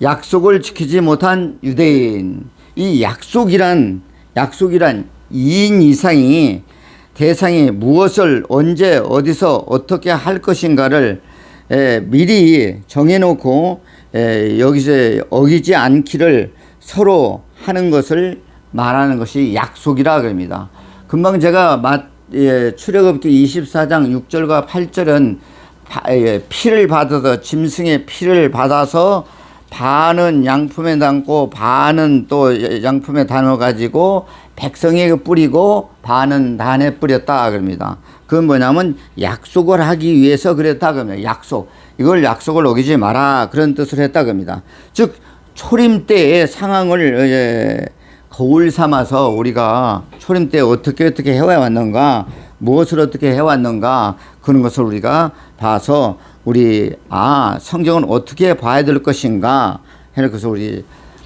약속을 지키지 못한 유대인. 이 약속이란 2인 이상이 대상이 무엇을 언제 어디서 어떻게 할 것인가를 미리 정해놓고 여기서 어기지 않기를 서로 하는 것을 말하는 것이 약속이라 그럽니다. 금방 제가 출애굽기 24장 6절과 8절은 피를 받아서 짐승의 피를 받아서 반은 양품에 담고 반은 또 양품에 담아 가지고 백성에게 뿌리고 반은 단에 뿌렸다 그럽니다. 그건 뭐냐면 약속을 하기 위해서 그랬다 그럽니다. 약속. 이걸 약속을 어기지 마라 그런 뜻을 했다 그럽니다. 즉 초림 때의 상황을 거울 삼아서 우리가 초림 때 어떻게 해왔는가, 무엇을 어떻게 해왔는가 그런 것을 우리가 봐서 성경은 어떻게 봐야 될 것인가 하는 것을 우리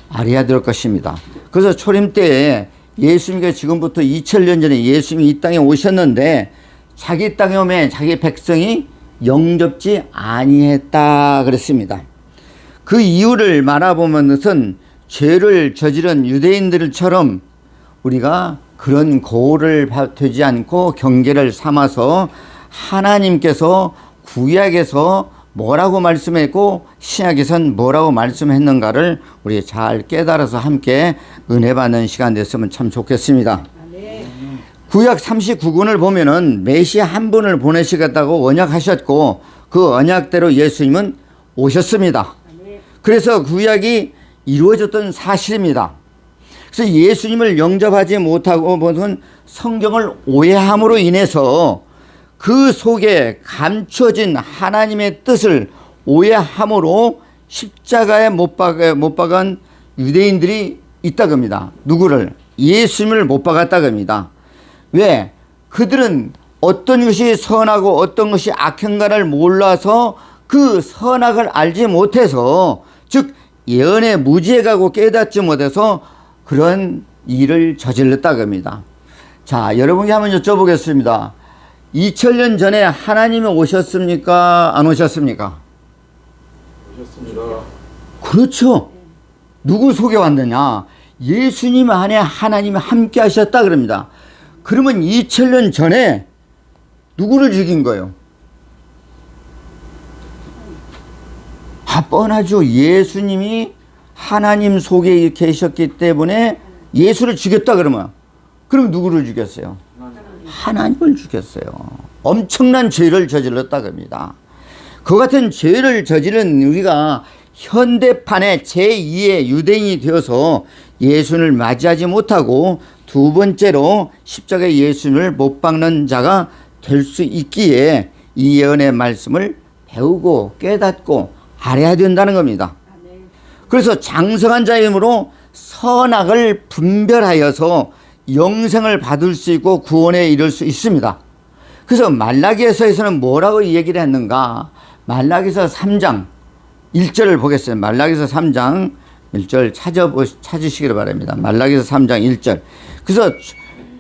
알아야 될 것입니다. 그래서 초림 때에 예수님께서 지금부터 2000년 전에 예수님이 이 땅에 오셨는데 자기 땅에 오면 자기 백성이 영접지 아니했다 그랬습니다. 그 이유를 말해보면은 죄를 저지른 유대인들처럼 우리가 그런 고를 되지 않고 경계를 삼아서 하나님께서 구약에서 뭐라고 말씀했고 신약에선 뭐라고 말씀했는가를 우리 잘 깨달아서 함께 은혜 받는 시간 됐으면 참 좋겠습니다. 구약 39권을 보면은 메시아 한 분을 보내시겠다고 언약하셨고 그 언약대로 예수님은 오셨습니다. 그래서 구약이 이루어졌던 사실입니다. 그래서 예수님을 영접하지 못하고 보는 성경을 오해함으로 인해서 그 속에 감춰진 하나님의 뜻을 오해함으로 십자가에 못 박은 유대인들이 있다 겁니다. 누구를? 예수님을 못 박았다 겁니다. 왜? 그들은 어떤 것이 선하고 어떤 것이 악한가를 몰라서 그 선악을 알지 못해서 즉 예언의 무지에 가고 깨닫지 못해서 그런 일을 저질렀다 겁니다. 자, 여러분께 한번 여쭤보겠습니다. 2000년 전에 하나님이 오셨습니까? 안 오셨습니까? 오셨습니다. 그렇죠. 누구 속에 왔느냐? 예수님 안에 하나님이 함께 하셨다 그럽니다. 그러면 2000년 전에 누구를 죽인 거예요? 뻔하죠. 예수님이 하나님 속에 계셨기 때문에 예수를 죽였다 그러면 그럼 누구를 죽였어요? 하나님을 죽였어요. 엄청난 죄를 저질렀다 그럽니다. 그 같은 죄를 저지른 우리가 현대판의 제2의 유대인이 되어서 예수를 맞이하지 못하고 두 번째로 십자가에 예수를 못 박는 자가 될 수 있기에 이 예언의 말씀을 배우고 깨닫고 알아야 된다는 겁니다. 그래서 장성한 자임으로 선악을 분별하여서 영생을 받을 수 있고 구원에 이를 수 있습니다. 그래서 말라기서에서는 뭐라고 얘기를 했는가? 말라기서 3장 1절을 보겠습니다. 말라기서 3장 1절 찾으시기를 바랍니다. 말라기서 3장 1절. 그래서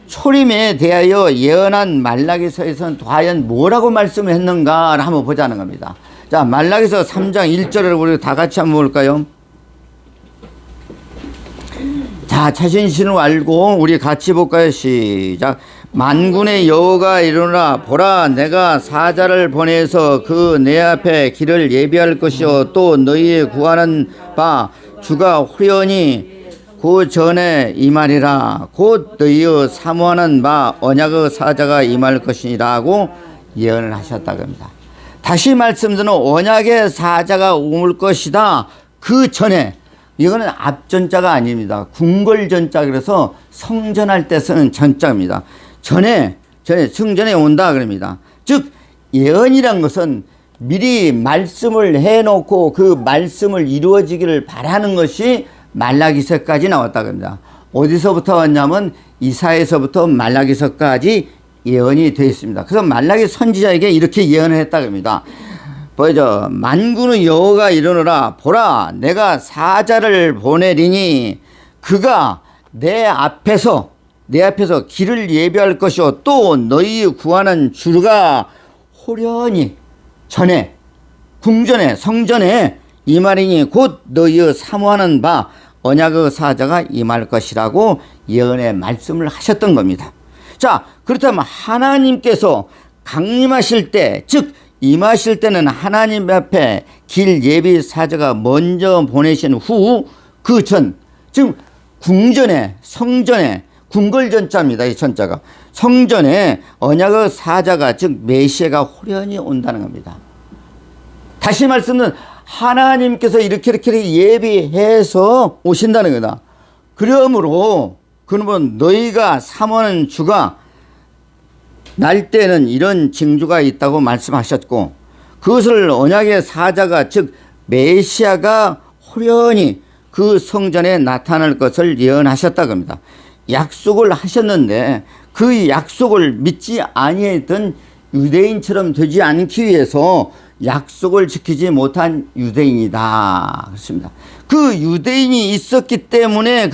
초림에 대하여 예언한 말라기서에서는 과연 뭐라고 말씀을 했는가를 한번 보자는 겁니다. 자, 말라기서 3장 1절을 우리 다 같이 한번 볼까요? 자, 자신신을 알고 우리 같이 볼까요? 시작. 만군의 여호와가 이르노라. 보라, 내가 사자를 보내서 그 내 앞에 길을 예비할 것이요 또 너희 구하는 바 주가 호련히 그 전에 임하리라. 곧 너희의 사모하는 바 언약의 사자가 임할 것이라고 예언을 하셨다 겁니다. 다시 말씀드리는 언약의 사자가 올 것이다. 그 전에, 이거는 앞전자가 아닙니다. 궁궐전자, 그래서 성전할 때 쓰는 전자입니다. 전에 성전에 온다 그럽니다. 즉 예언이란 것은 미리 말씀을 해놓고 그 말씀을 이루어지기를 바라는 것이 말라기서까지 나왔다 그럽니다. 어디서부터 왔냐면 이사야서부터 말라기서까지 예언이 되어 있습니다. 그래서 말라기 선지자에게 이렇게 예언을 했다 그럽니다. 보여줘. 만군의 여호와가 이르노라. 보라, 내가 사자를 보내리니 그가 내 앞에서 길을 예비할 것이요 또 너희 구하는 주가 호련히 전에 궁전에 성전에 이 말이니 곧 너희의 사모하는 바 언약의 사자가 임할 것이라고 예언의 말씀을 하셨던 겁니다. 자, 그렇다면 하나님께서 강림하실 때, 즉 임하실 때는 하나님 앞에 길 예비 사자가 먼저 보내신 후 그 전, 지금 궁전에, 성전에, 궁궐전자입니다. 이 전자가. 성전에 언약의 사자가, 즉 메시아가 호련히 온다는 겁니다. 다시 말씀은 하나님께서 이렇게 예비해서 오신다는 거다. 그러므로 그러면 너희가 사모하는 주가 날 때는 이런 징조가 있다고 말씀하셨고, 그것을 언약의 사자가, 즉 메시아가 호련히 그 성전에 나타날 것을 예언하셨다고 합니다. 약속을 하셨는데 그 약속을 믿지 아니했던 유대인처럼 되지 않기 위해서 약속을 지키지 못한 유대인이다. 그렇습니다. 그 유대인이 있었기 때문에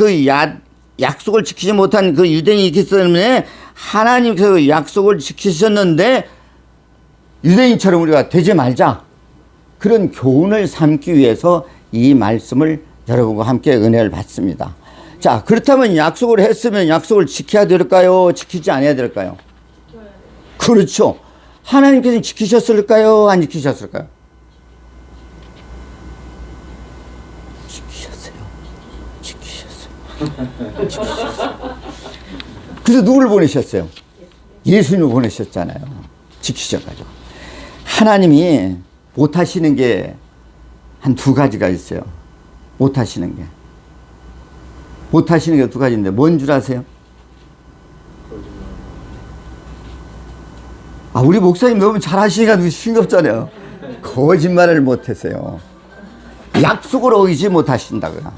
약속을 지키지 못한 그 유대인이 있기 때문에 하나님께서 약속을 지키셨는데 유대인처럼 우리가 되지 말자. 그런 교훈을 삼기 위해서 이 말씀을 여러분과 함께 은혜를 받습니다. 자, 그렇다면 약속을 했으면 약속을 지켜야 될까요? 지키지 않아야 될까요? 그렇죠. 하나님께서는 지키셨을까요? 안 지키셨을까요? 지키셨어요. 그래서 누구를 보내셨어요? 예수님을 보내셨잖아요. 지키셔가지고. 하나님이 못하시는 게 한 두 가지가 있어요. 못하시는 게 두 가지인데 뭔 줄 아세요? 우리 목사님 너무 잘하시니까 싱겁잖아요. 거짓말을 못하세요. 약속을 어기지 못하신다고요.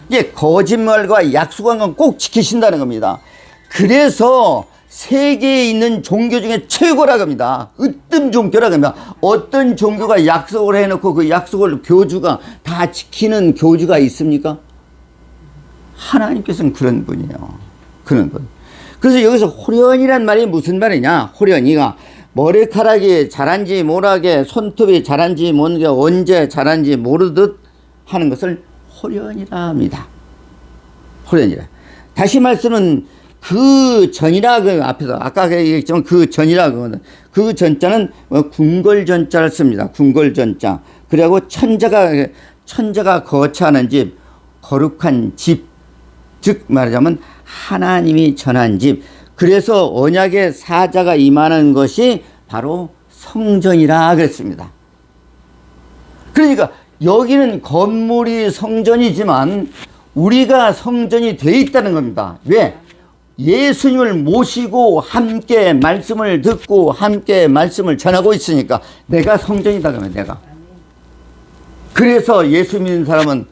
이게 거짓말과 약속한 건 꼭 지키신다는 겁니다. 그래서 세계에 있는 종교 중에 최고라고 합니다. 으뜸 종교라고 합니다. 어떤 종교가 약속을 해놓고 그 약속을 교주가 다 지키는 교주가 있습니까? 하나님께서는 그런 분이에요. 그런 분. 그래서 여기서 호련이란 말이 무슨 말이냐? 호련이가 머리카락이 자란지 모르게, 손톱이 자란지 모르게, 언제 자란지 모르듯 하는 것을 호련이라 합니다. 호련이라. 다시 말씀은 그 전이라, 그 앞에서 아까 얘기했지만 그 전이라 그거는, 그 전자는 궁궐전자를 씁니다. 궁궐전자. 그리고 천자가 거처하는 집, 거룩한 집, 즉 말하자면 하나님이 전한 집. 그래서 언약의 사자가 임하는 것이 바로 성전이라 그랬습니다. 그러니까 여기는 건물이 성전이지만 우리가 성전이 되어 있다는 겁니다. 왜? 예수님을 모시고 함께 말씀을 듣고 함께 말씀을 전하고 있으니까 내가 성전이다 그러면 내가. 그래서 예수 믿는 사람은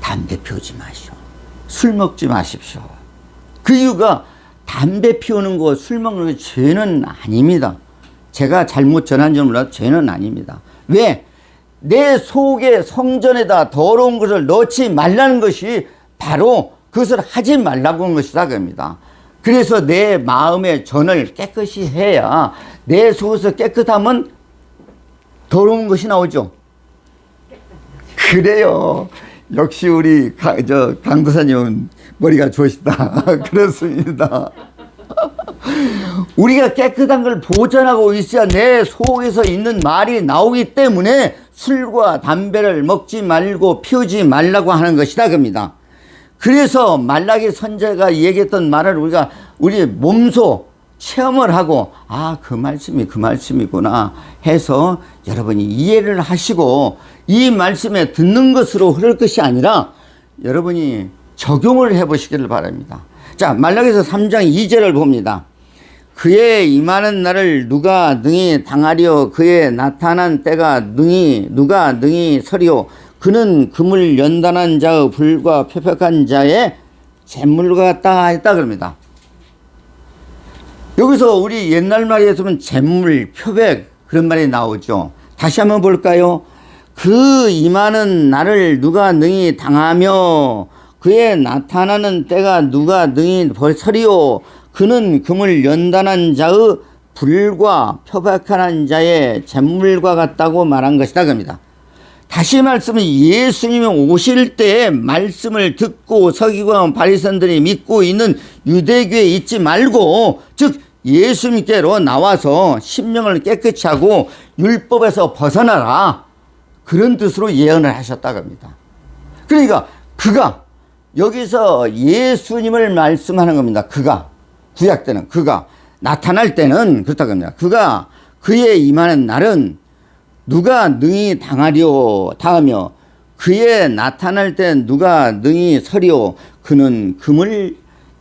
담배 피우지 마시오. 술 먹지 마십시오. 그 이유가 담배 피우는 거, 술 먹는 거 죄는 아닙니다. 제가 잘못 전한 줄 몰라도 죄는 아닙니다. 왜? 내 속에 성전에다 더러운 것을 넣지 말라는 것이 바로 그것을 하지 말라고 한 것이다 그럽니다. 그래서 내 마음의 전을 깨끗이 해야 내 속에서 깨끗하면 더러운 것이 나오죠. 그래요. 역시 우리 강도사님은 머리가 좋으시다. 그렇습니다. 우리가 깨끗한 걸 보존하고 있어야 내 속에서 있는 말이 나오기 때문에 술과 담배를 먹지 말고 피우지 말라고 하는 것이다 겁니다. 그래서 말라기 선지자가 얘기했던 말을 우리가 우리 몸소 체험을 하고 그 말씀이 그 말씀이구나 해서 여러분이 이해를 하시고 이 말씀에 듣는 것으로 흐를 것이 아니라 여러분이 적용을 해보시기를 바랍니다. 자, 말라기서 3장 2절을 봅니다. 그의 임하는 날을 누가 능히 당하리요? 그의 나타난 때가 누가 능히 서리요? 그는 금을 연단한 자의 불과 표백한 자의 잿물과 같다 했다 그럽니다. 여기서 우리 옛날 말에 있으면 잿물, 표백 그런 말이 나오죠. 다시 한번 볼까요? 그 임하는 날을 누가 능히 당하며 그의 나타나는 때가 누가 능히 서리요? 그는 금을 연단한 자의 불과 표백한 자의 잿물과 같다고 말한 것이다 그럽니다. 다시 말씀은 예수님이 오실 때 말씀을 듣고 서기관 바리새인들이 믿고 있는 유대교에 있지 말고, 즉 예수님께로 나와서 심령을 깨끗이 하고 율법에서 벗어나라, 그런 뜻으로 예언을 하셨다고 합니다. 그러니까 그가 여기서 예수님을 말씀하는 겁니다. 그가 구약 때는 그가 나타날 때는 그렇다고 합니다. 그가 그의 임하는 날은 누가 능히 당하며 그의 나타날 때 누가 능히 서리오. 그는 금을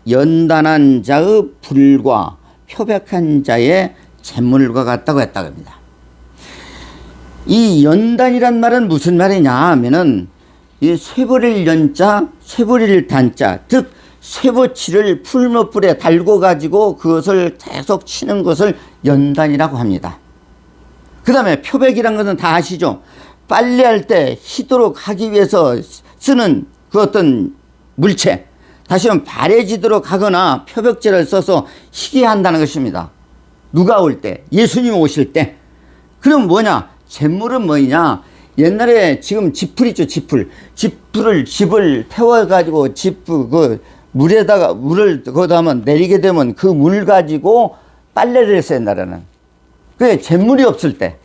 연단한 자의 불과 표백한 자의 잿물과 같다고 했다고 합니다. 이 연단이란 말은 무슨 말이냐 하면은 이 쇠버릴 연자, 쇠버릴 단자, 즉 쇠붙이를 풀무불에 달고 가지고 그것을 계속 치는 것을 연단이라고 합니다. 그 다음에 표백이란 것은 다 아시죠? 빨래할 때 희도록 하기 위해서 쓰는 그 어떤 물체, 다시 말하면 바래지도록 하거나 표백제를 써서 희게 한다는 것입니다. 누가 올 때? 예수님 오실 때. 그럼 뭐냐? 잿물은 뭐냐? 옛날에 지금 지풀 있죠, 지풀. 집을 태워가지고 물에다가 물을 거기다 하면 내리게 되면 그 물 가지고 빨래를 했어요, 옛날에는. 그게 잿물이 없을 때.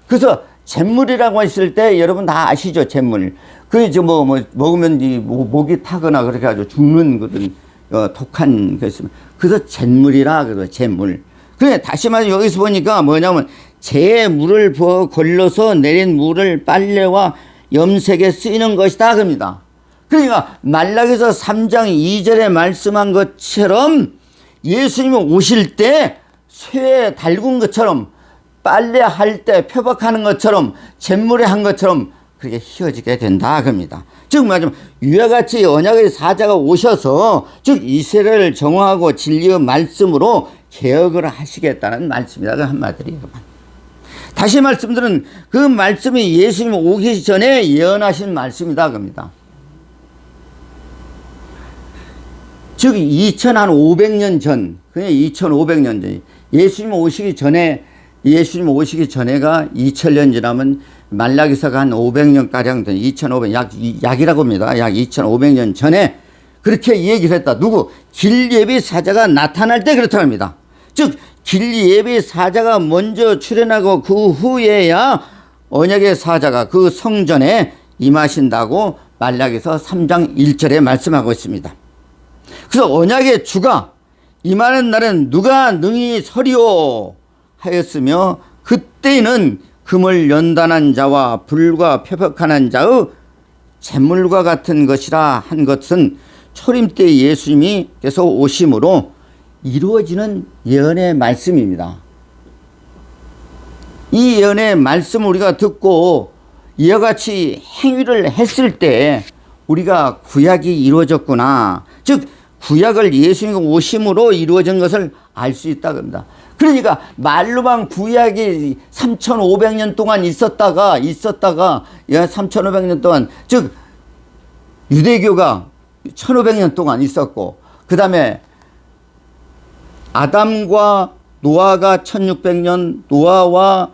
그래서 잿물이라고 했을 때 여러분 다 아시죠, 잿물. 그게 이제 먹으면 목이 타거나 그렇게 가지고 죽는 그런 독한 거 있으면. 그래서 잿물이라 그래서 잿물. 그래 다시 말해 여기서 보니까 뭐냐면 재물을 걸러서 내린 물을 빨래와 염색에 쓰이는 것이다 그럽니다. 그러니까 말라기서 3장 2절에 말씀한 것처럼 예수님이 오실 때 쇠에 달군 것처럼 빨래할 때 표박하는 것처럼 잿물에 한 것처럼 그렇게 휘어지게 된다 그럽니다. 즉 말하자면 이와 같이 언약의 사자가 오셔서 즉 이스라엘을 정화하고 진리의 말씀으로 개혁을 하시겠다는 말씀이다 그 한마디로. 다시 말씀드린 그 말씀이 예수님 오기 전에 예언하신 말씀이다 그럽니다. 즉 2500년 전, 그냥 2500년 전, 예수님 오시기 전에가 2000년 지나면 말라기서가 한 500년가량 된 2500년, 약이라고 합니다. 약 2500년 전에 그렇게 얘기를 했다. 누구? 길예비 사자가 나타날 때 그렇다고 합니다. 즉 길예비 사자가 먼저 출현하고 그 후에야 언약의 사자가 그 성전에 임하신다고 말라기서 3장 1절에 말씀하고 있습니다. 그래서 언약의 주가 임하는 날은 누가 능히 서리오 하였으며 그때는 금을 연단한 자와 불과 표백한 자의 잿물과 같은 것이라 한 것은 초림 때 예수님이 계속 오심으로 이루어지는 예언의 말씀입니다. 이 예언의 말씀을 우리가 듣고 이와 같이 행위를 했을 때 우리가 구약이 이루어졌구나, 즉 구약을 예수님 오심으로 이루어진 것을 알 수 있다고 합니다. 그러니까 말로만 구약이 3500년 동안 있었다가 3500년 동안, 즉 유대교가 1500년 동안 있었고, 그 다음에 아담과 노아가 1600년, 노아와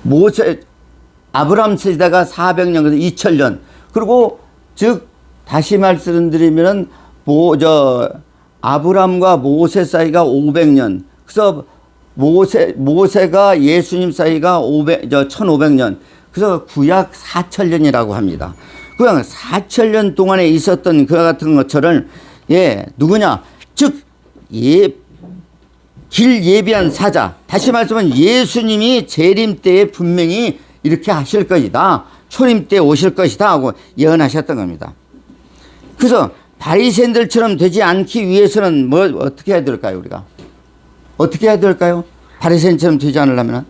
모세, 아브라함 세대가 400년, 그래서 2000년. 그리고 즉 다시 말씀드리면은 아브라함과 모세 사이가 500년. 그래서 모세가 예수님 사이가 1500년. 그래서 구약 4000년이라고 합니다. 구약 4000년 동안에 있었던 그와 같은 것처럼 누구냐? 즉 길 예비한 사자. 다시 말씀은 예수님이 재림 때에 분명히 이렇게 하실 것이다. 초림 때 오실 것이다 하고 예언하셨던 겁니다. 그래서 바리새인들처럼 되지 않기 위해서는 어떻게 해야 될까요? 우리가 어떻게 해야 될까요? 바리새인처럼 되지 않으려면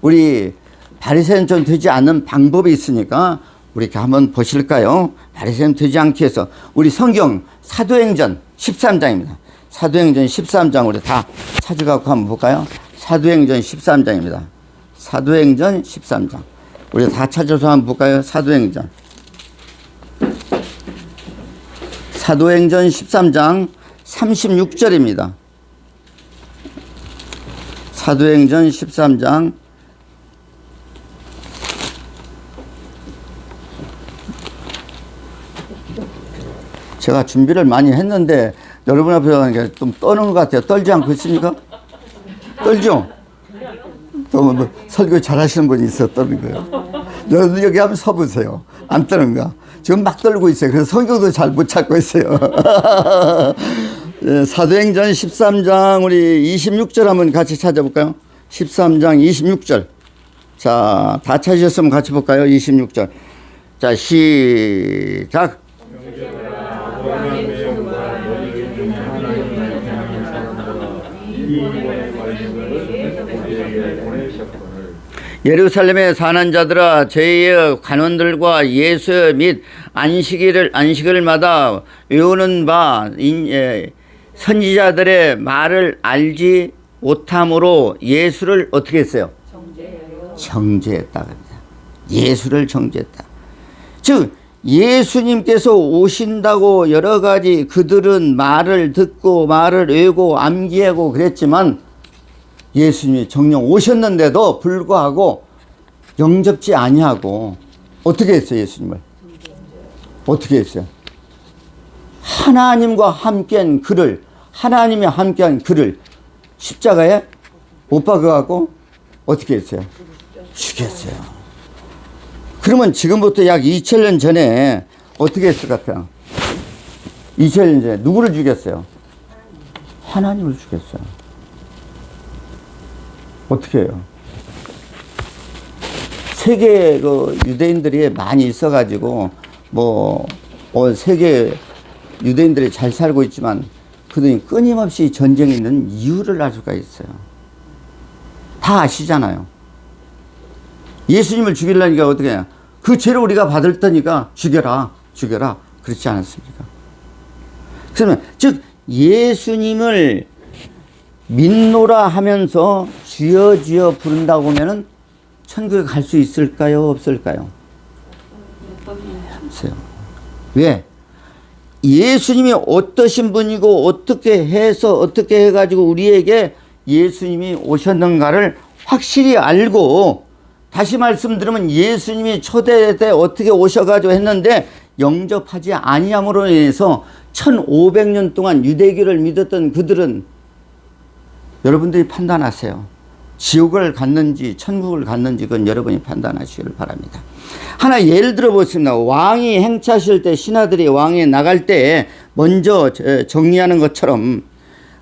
우리 바리새인처럼 되지 않는 방법이 있으니까 우리 한번 보실까요? 바리새인 되지 않기 위해서 우리 성경 사도행전 13장입니다. 사도행전 13장 우리 다 찾아갖고 한번 볼까요? 사도행전 13장입니다. 사도행전 13장 우리 다 찾아서 한번 볼까요? 사도행전 13장 36절입니다. 사도행전 13장 제가 준비를 많이 했는데 여러분 앞에서 하니까 좀 떠는 것 같아요. 떨지 않고 있습니까? 떨죠? 또 뭐 설교 잘하시는 분이 있어 떠는 거예요. 여러분 여기 한번 서보세요. 안 떠는가? 지금 막 떨고 있어요. 그래서 성경도 잘 못 찾고 있어요. 예, 사도행전 13장 우리 26절 한번 같이 찾아볼까요? 13장 26절. 자, 다 찾으셨으면 같이 볼까요? 26절. 자, 시작. 예루살렘에 사는 자들아 저희의 관원들과 예수 및 안식일을 마다 외우는 바 선지자들의 말을 알지 못함으로 예수를 어떻게 했어요? 정죄했다. 예수를 정죄했다. 즉 예수님께서 오신다고 여러 가지 그들은 말을 듣고 말을 외우고 암기하고 그랬지만 예수님이 정녕 오셨는데도 불구하고 영접지 아니하고 어떻게 했어요? 예수님을 어떻게 했어요? 하나님과 함께한 그를, 하나님이 함께한 그를 십자가에 못 박아갖고 어떻게 했어요? 죽였어요. 그러면 지금부터 약 2000년 전에 어떻게 했을 것 같아요? 2000년 전에 누구를 죽였어요? 하나님을 죽였어요. 어떻게 해요? 세계 그 유대인들이 많이 있어가지고 세계 유대인들이 잘 살고 있지만 그들이 끊임없이 전쟁이 있는 이유를 알 수가 있어요. 다 아시잖아요. 예수님을 죽이려니까 어떻게 해요? 그 죄를 우리가 받을 테니까 죽여라. 그렇지 않았습니까? 그러면 즉 예수님을 믿노라 하면서 주여 주여 부른다고 하면은 천국에 갈 수 있을까요? 없을까요? 없어요. 왜? 예수님이 어떠신 분이고 어떻게 해가지고 우리에게 예수님이 오셨는가를 확실히 알고, 다시 말씀드리면 예수님이 초대 때 어떻게 오셔가지고 했는데 영접하지 아니함으로 인해서 1500년 동안 유대교를 믿었던 그들은 여러분들이 판단하세요. 지옥을 갔는지 천국을 갔는지 그건 여러분이 판단하시길 바랍니다. 하나 예를 들어 보겠습니다. 왕이 행차하실 때, 신하들이 왕에 나갈 때 먼저 정리하는 것처럼,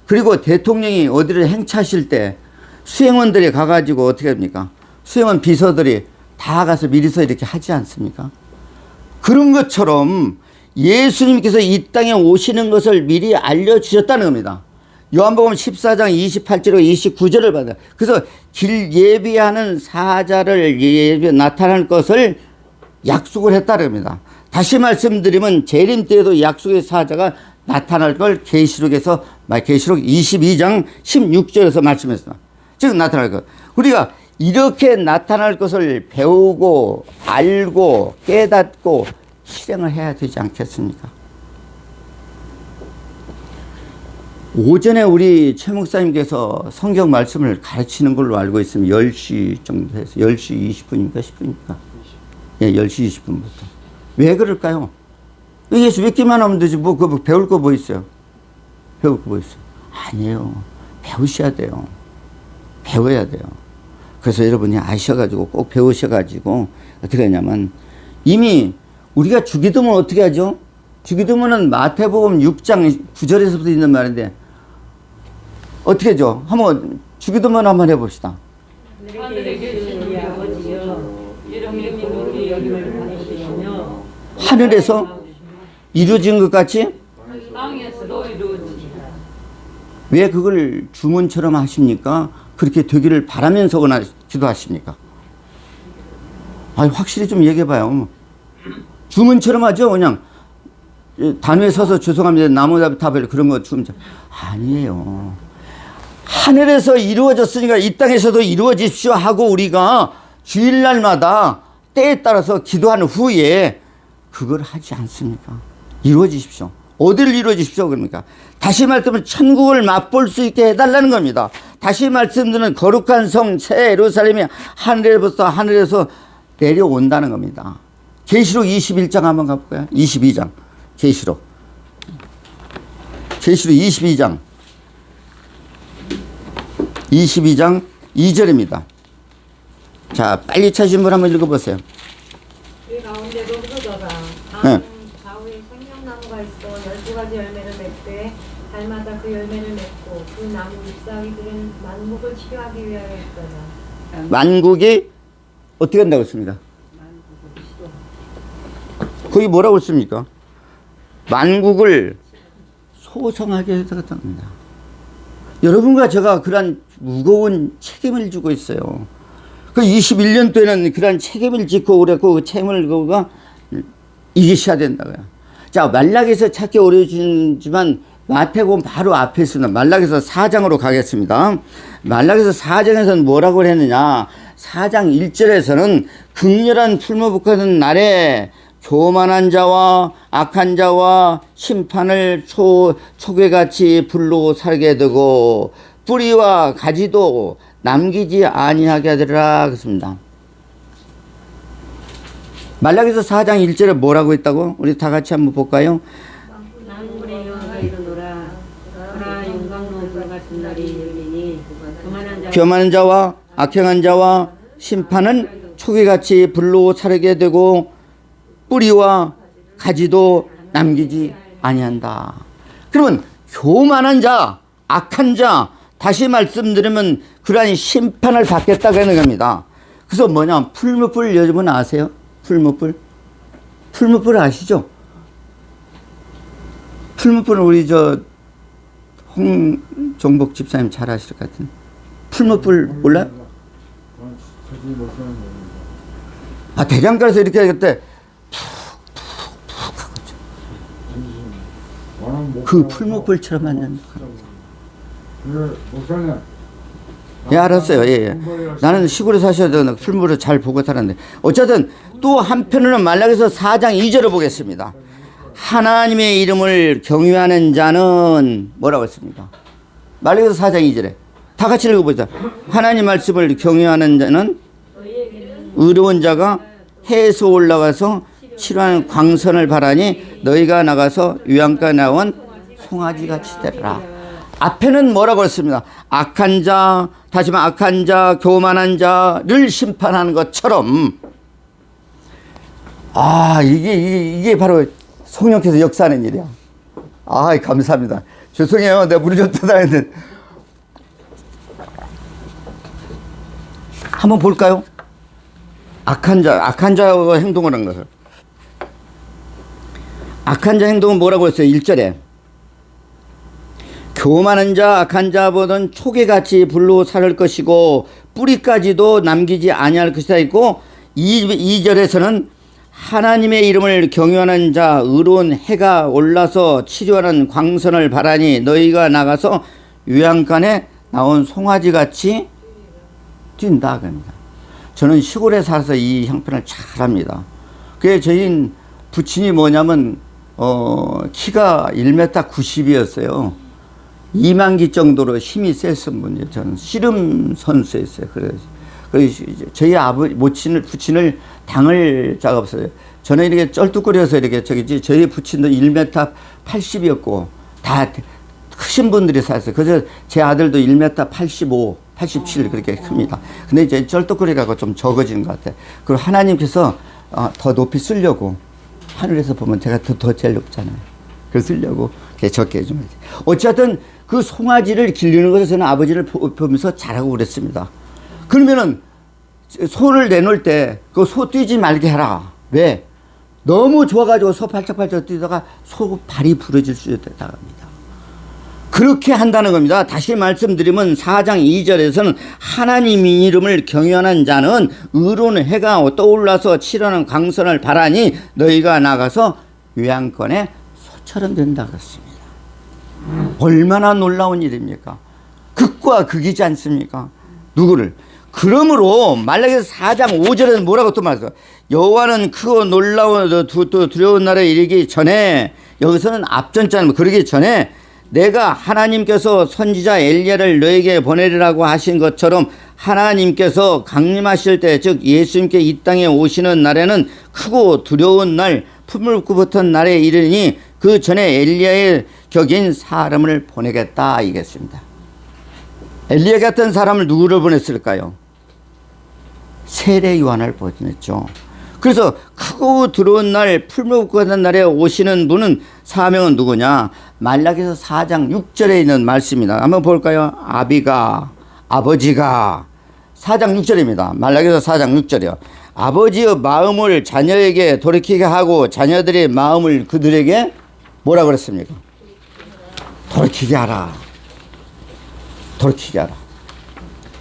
그리고 대통령이 어디를 행차하실 때 수행원들이 가가지고 어떻게 합니까? 수행원 비서들이 다 가서 미리서 이렇게 하지 않습니까? 그런 것처럼 예수님께서 이 땅에 오시는 것을 미리 알려주셨다는 겁니다. 요한복음 14장 28절로 29절을 받아요. 그래서 길 예비하는 사자를 나타날 것을 약속을 했다는 겁니다. 다시 말씀드리면 재림 때에도 약속의 사자가 나타날 걸 계시록 22장 16절에서 말씀했습니다. 즉 나타날 것. 우리가 이렇게 나타날 것을 배우고 알고 깨닫고 실행을 해야 되지 않겠습니까? 오전에 우리 최 목사님께서 성경 말씀을 가르치는 걸로 알고 있으면 10시 정도 해서 10시 20분입니까? 10분입니까? 예, 10시 20분부터. 왜 그럴까요? 예수 믿기만 하면 되지 배울 거 뭐 있어요? 배울 거 뭐 있어요? 아니에요. 배우셔야 돼요. 배워야 돼요. 그래서 여러분이 아셔가지고 꼭 배우셔가지고 어떻게 하냐면, 이미 우리가 주기도문 어떻게 하죠? 주기도문은 마태복음 6장 9절에서부터 있는 말인데 어떻게 하죠? 한번 주기도문 한번 해봅시다. 하늘에서 이루어진 것 같이 땅에서도 이루어지지. 왜 그걸 주문처럼 하십니까? 그렇게 되기를 바라면서 기도하십니까? 확실히 좀 얘기해봐요. 주문처럼 하죠? 그냥 단위에 서서 죄송합니다. 나무다발 그런 거 주문 아니에요. 하늘에서 이루어졌으니까 이 땅에서도 이루어지십시오 하고 우리가 주일날마다 때에 따라서 기도한 후에 그걸 하지 않습니까? 이루어지십시오. 어디를 이루어지십시오 그럽니까? 다시 말씀은 천국을 맛볼 수 있게 해달라는 겁니다. 다시 말씀드리는 거룩한 성 새 예루살렘이 하늘에서 내려온다는 겁니다. 계시록 21장 한번 가볼까요? 22장 계시록 계시록 22장 2절입니다. 자, 빨리 찾으신 분 한번 읽어보세요. 그 가운데도 흩어져라. 네. 좌우에 생명나무가 있어 12가지 열매를 맺되 달마다 그 열매를 맺고 그 나무 잎사귀들은 만국을 치료하기 위하여 있더라. 만국이 어떻게 한다고 했습니까? 거기 뭐라고 했습니까? 만국을 소성하게 해석합니다. 여러분과 제가 그러한 무거운 책임을 지고 있어요. 그 21년 동에는 그러한 책임을 짓고 그랬고 그 책임을 그가 이기셔야 된다고요. 자, 말라기서 찾기 어려우지만 마태복음 바로 앞에 있습니다. 말라기서 4장으로 가겠습니다. 말라기서 4장에서는 뭐라고 했느냐? 4장 1절에서는 극렬한 풀무불 날에 교만한 자와 악한 자와 심판을 초괴같이 불로 살게 되고 뿌리와 가지도 남기지 아니하게 하리라 그랬습니다. 말라기서 4장 1절에 뭐라고 했다고? 우리 다 같이 한번 볼까요? 만물의 여호와가 이르노라. 보라 영광로 불같은 날이 이르리니 교만한 자와 악행한 자와 심판은 초기같이 불로 사르게 되고 뿌리와 가지도 남기지 아니한다. 그러면 교만한 자, 악한 자, 다시 말씀드리면 그러한 심판을 받겠다고 하는 겁니다. 그래서 뭐냐, 풀무불 여러분 아세요? 풀무불? 풀무불 아시죠? 풀무불은 우리 홍종복 집사님 잘 아실 것 같은데. 풀무불 몰라요? 사진이 못 사는 겁니다. 아, 대장간에서 이렇게 하겠대. 그 풀무불처럼 만든. 그 목사님. 예, 알았어요. 예, 예. 나는 시골에 사셔도 풀무를 잘 보고 살았는데. 어쨌든 또 한편으로는 말라기서 4장 2절을 보겠습니다. 하나님의 이름을 경외하는 자는 뭐라고 했습니까? 말라기서 4장 2절에. 다 같이 읽어보자. 하나님 말씀을 경외하는 자는 의로운 자가 해에서 올라가서 치료하는 광선을 바라니 너희가 나가서 유황가에 나온 송아지같이 되라. 앞에는 뭐라고 했습니다. 악한 자, 다시 말해 악한 자, 교만한 자를 심판하는 것처럼, 아, 이게 바로 성령께서 역사하는 일이야. 아, 감사합니다. 죄송해요. 내가 물이 좀 떠다 했는데. 한번 볼까요? 악한 자와 행동을 한 것을. 악한 자 행동은 뭐라고 했어요? 1절에. 교만한 자, 악한 자보다는 초계같이 불로 살을 것이고 뿌리까지도 남기지 아니할 것이다 있고 2절에서는 하나님의 이름을 경외하는 자 의로운 해가 올라서 치료하는 광선을 바라니 너희가 나가서 유양간에 나온 송아지같이 뛴다 그럽니다. 저는 시골에 살아서 이 형편을 잘 합니다. 그게 저희 부친이 뭐냐면 키가 1m 90이었어요. 2만기 정도로 힘이 셌던 분이에요. 저는 씨름 선수였어요. 그래서 저희 부친을 당을 자가 없어요. 저는 이렇게 쩔뚝거려서 이렇게 저희 부친도 1m 80이었고 다 크신 분들이 살았어요. 그래서 제 아들도 1m 85, 87 그렇게 큽니다. 근데 이제 쩔뚝거리가 좀 적어지는 것 같아요. 그리고 하나님께서 더 높이 쓰려고 하늘에서 보면 제가 더 제일 높잖아요. 그걸 쓰려고 적게 해주면 돼요. 어쨌든 그 송아지를 기르는 것을 저는 아버지를 보면서 잘하고 그랬습니다. 그러면은 소를 내놓을 때 그 소 뛰지 말게 해라. 왜? 너무 좋아가지고 소 팔짝팔짝 뛰다가 소 발이 부러질 수 있다고 합니다. 그렇게 한다는 겁니다. 다시 말씀드리면 4장 2절에서는 하나님 이름을 경외하는 자는 의로운 해가 떠올라서 치러는 광선을 바라니 너희가 나가서 요양권에 소처럼 된다 그랬습니다. 얼마나 놀라운 일입니까? 극과 극이지 않습니까? 누구를? 그러므로 말라기서 4장 5절에는 뭐라고 또 말했어요? 여호와는 크고 놀라운 또 두려운 날에 이르기 전에, 여기서는 앞전자는 그러기 전에 내가 하나님께서 선지자 엘리야를 너에게 보내리라고 하신 것처럼 하나님께서 강림하실 때, 즉 예수님께 이 땅에 오시는 날에는 크고 두려운 날, 풀무불 같은 날에 이르니 그 전에 엘리야의 격인 사람을 보내겠다 이겠습니다. 엘리야 같은 사람을 누구를 보냈을까요? 세례 요한을 보냈죠. 그래서 크고 들어온 날, 풀무불 같은 날에 오시는 분은 사명은 누구냐? 말라기서 4장 6절에 있는 말씀입니다. 한번 볼까요? 아버지가 4장 6절입니다. 말라기서 4장 6절이요. 아버지의 마음을 자녀에게 돌이키게 하고 자녀들의 마음을 그들에게 뭐라 그랬습니까? 돌이키게 하라. 돌이키게 하라.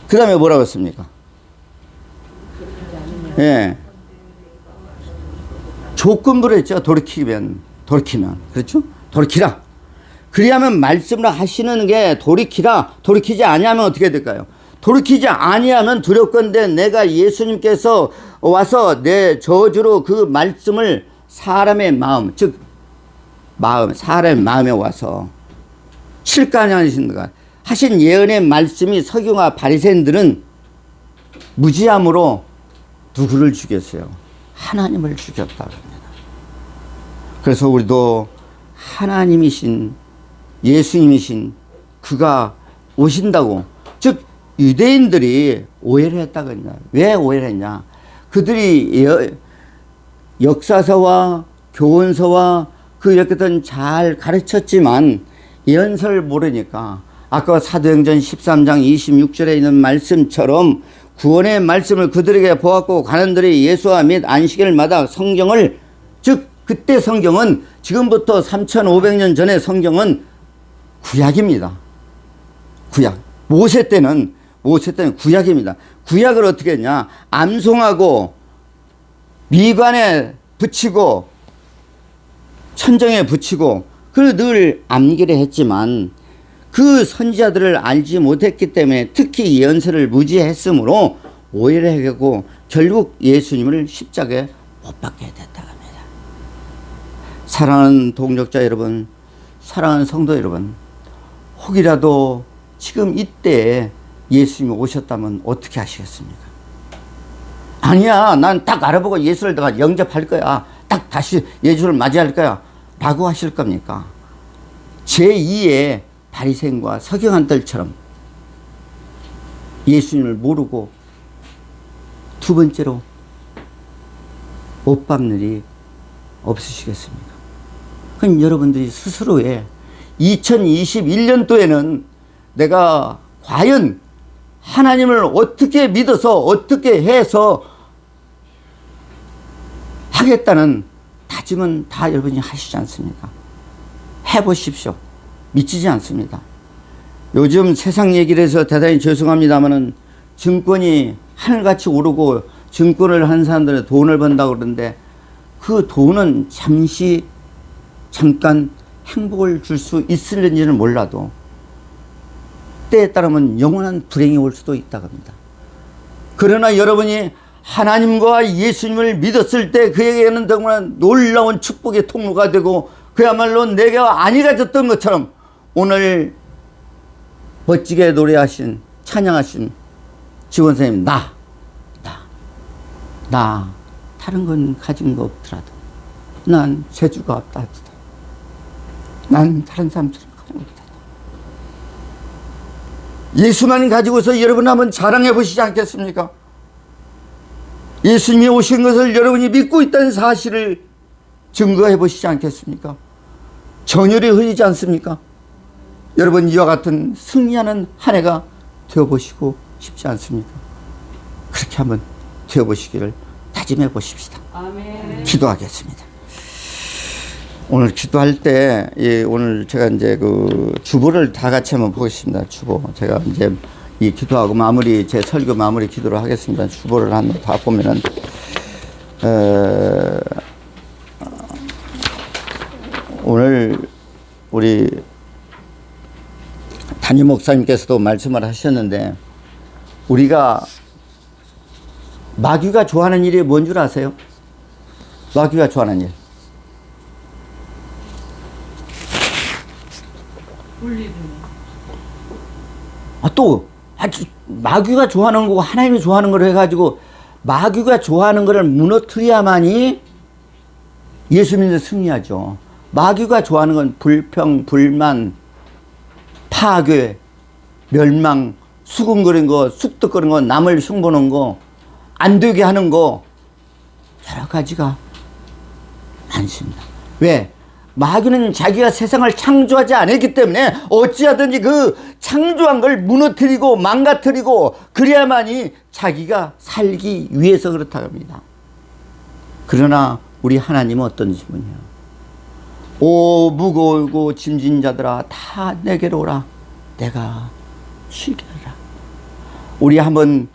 그 다음에 뭐라고 했습니까? 예. 조건부로 했죠. 돌이키면. 그렇죠? 돌이키라. 그리하면 말씀을 하시는 게 돌이키라. 돌이키지 아니하면 어떻게 될까요? 돌이키지 아니하면 두렵건대 내가 예수님께서 와서 내 저주로 그 말씀을 사람의 마음, 즉 사람의 마음에 와서 칠까 아니하신가 하신 예언의 말씀이 서기관과 바리새인들은 무지함으로 누구를 죽였어요? 하나님을 죽였다고 합니다. 그래서 우리도 하나님이신 예수님이신 그가 오신다고, 즉 유대인들이 오해를 했다고 했냐. 왜 오해를 했냐? 그들이 역사서와 교훈서와 그 이렇게든 잘 가르쳤지만 예언서를 모르니까 아까 사도행전 13장 26절에 있는 말씀처럼 구원의 말씀을 그들에게 보았고 가는들이 예수와 및 안식일마다 성경을, 즉 그때 성경은 지금부터 3500년 전의 성경은 구약입니다. 구약. 모세 때는 구약입니다. 구약을 어떻게 했냐? 암송하고 미관에 붙이고 천정에 붙이고 그 늘 암기를 했지만 그 선지자들을 알지 못했기 때문에 특히 예언서를 무지했으므로 오해를 해가고 결국 예수님을 십자가에 못 박게 됐다고 합니다. 사랑하는 동역자 여러분, 사랑하는 성도 여러분, 혹이라도 지금 이때에 예수님이 오셨다면 어떻게 하시겠습니까? 아니야, 난 딱 알아보고 예수를 내가 영접할 거야, 딱 다시 예수를 맞이할 거야 라고 하실 겁니까? 제2의 바리새인과 서기관들처럼 예수님을 모르고 두 번째로 못 박는 일이 없으시겠습니까? 그럼 여러분들이 스스로의 2021년도에는 내가 과연 하나님을 어떻게 믿어서 어떻게 해서 하겠다는 다짐은 다 여러분이 하시지 않습니까? 해보십시오. 미치지 않습니다. 요즘 세상 얘기를 해서 대단히 죄송합니다만은 증권이 하늘같이 오르고 증권을 하는 사람들은 돈을 번다고 그러는데 그 돈은 잠깐 행복을 줄 수 있을는지는 몰라도 때에 따르면 영원한 불행이 올 수도 있다고 합니다. 그러나 여러분이 하나님과 예수님을 믿었을 때 그에게는 정말 놀라운 축복의 통로가 되고 그야말로 내가 안이 가졌던 것처럼 오늘 멋지게 노래하신 찬양하신 지원사님 나 다른 건 가진 거 없더라도 난 재주가 없다 하더라도 난 다른 사람처럼 가진 거 없다. 예수만 가지고서 여러분 한번 자랑해 보시지 않겠습니까? 예수님이 오신 것을 여러분이 믿고 있다는 사실을 증거해 보시지 않겠습니까? 전율이 흐리지 않습니까? 여러분 이와 같은 승리하는 한 해가 되어보시고 싶지 않습니까? 그렇게 한번 되어보시기를 다짐해 보십시다. 아멘. 기도하겠습니다. 오늘 기도할 때, 오늘 제가 이제 그 주보를 다 같이 한번 보겠습니다. 주보. 제가 이제 이 기도하고 제 설교 마무리 기도를 하겠습니다. 주보를 한번 다 보면은, 오늘 우리 담임 목사님께서도 말씀을 하셨는데, 우리가 마귀가 좋아하는 일이 뭔 줄 아세요? 마귀가 좋아하는 일. 마귀가 좋아하는 거고 하나님이 좋아하는 걸 해가지고 마귀가 좋아하는 거를 무너뜨려야만이 예수 믿는 승리하죠. 마귀가 좋아하는 건 불평, 불만, 파괴, 멸망, 수군거리는 거, 쑥덕거리는 거, 남을 흉보는 거, 안 되게 하는 거, 여러 가지가 많습니다. 왜? 마귀는 자기가 세상을 창조하지 않았기 때문에 어찌하든지 그 창조한 걸 무너뜨리고 망가뜨리고 그래야만이 자기가 살기 위해서 그렇다고 합니다. 그러나 우리 하나님은 어떤 분이에요? 오 무거우고 짐진 자들아 다 내게로 오라 내가 쉬게 하라. 우리 한번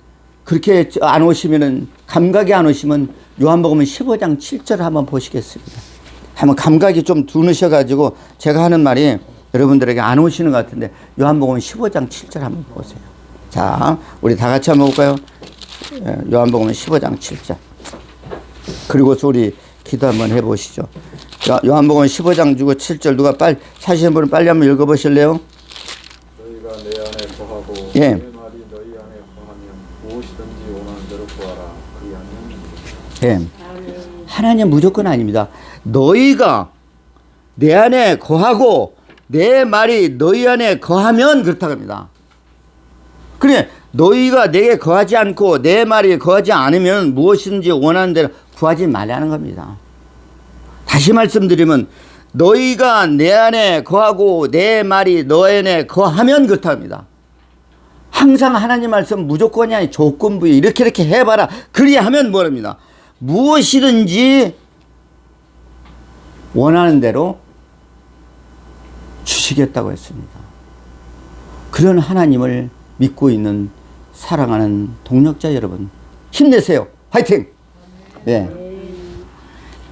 그렇게 안 오시면은 감각이 안 오시면 요한복음 15장 7절 한번 보시겠습니다. 한번 감각이 좀 두누셔가지고 제가 하는 말이 여러분들에게 안 오시는 것 같은데 요한복음 15장 7절 한번 보세요. 자, 우리 다 같이 한번 볼까요? 요한복음 15장 7절. 그리고서 우리 기도 한번 해보시죠. 요한복음 15장 주고 7절 누가 빨리 찾으시는 분은 빨리 한번 읽어보실래요? 너희가 내 안에 거하고 예. 내 말이 너희 안에 거하면 무엇이든지 원하는 대로 구하라. 그리하면 예. 하나님 무조건 아닙니다. 너희가 내 안에 거하고 내 말이 너희 안에 거하면 그렇다고 합니다. 그래 너희가 내게 거하지 않고 내 말이 거하지 않으면 무엇이든지 원하는 대로 구하지 말라는 겁니다. 다시 말씀드리면 너희가 내 안에 거하고 내 말이 너희 안에 거하면 그렇다고 합니다. 항상 하나님 말씀 무조건이 아니 조건부에 이렇게 해봐라. 그리하면 뭐랍니다. 무엇이든지 원하는 대로 주시겠다고 했습니다. 그런 하나님을 믿고 있는 사랑하는 동력자 여러분 힘내세요. 화이팅! 네.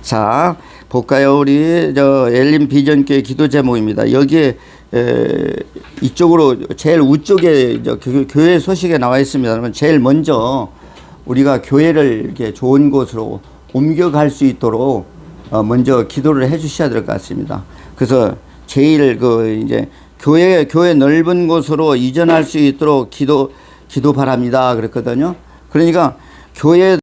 자 볼까요? 우리 엘림 비전교회 기도 제목입니다. 여기에 이쪽으로 제일 우쪽에 교회 소식에 나와 있습니다. 그러면 제일 먼저 우리가 교회를 이렇게 좋은 곳으로 옮겨갈 수 있도록 먼저 기도를 해 주셔야 될 것 같습니다. 그래서 제일 이제 교회 넓은 곳으로 이전할 수 있도록 기도 바랍니다. 그랬거든요. 그러니까 교회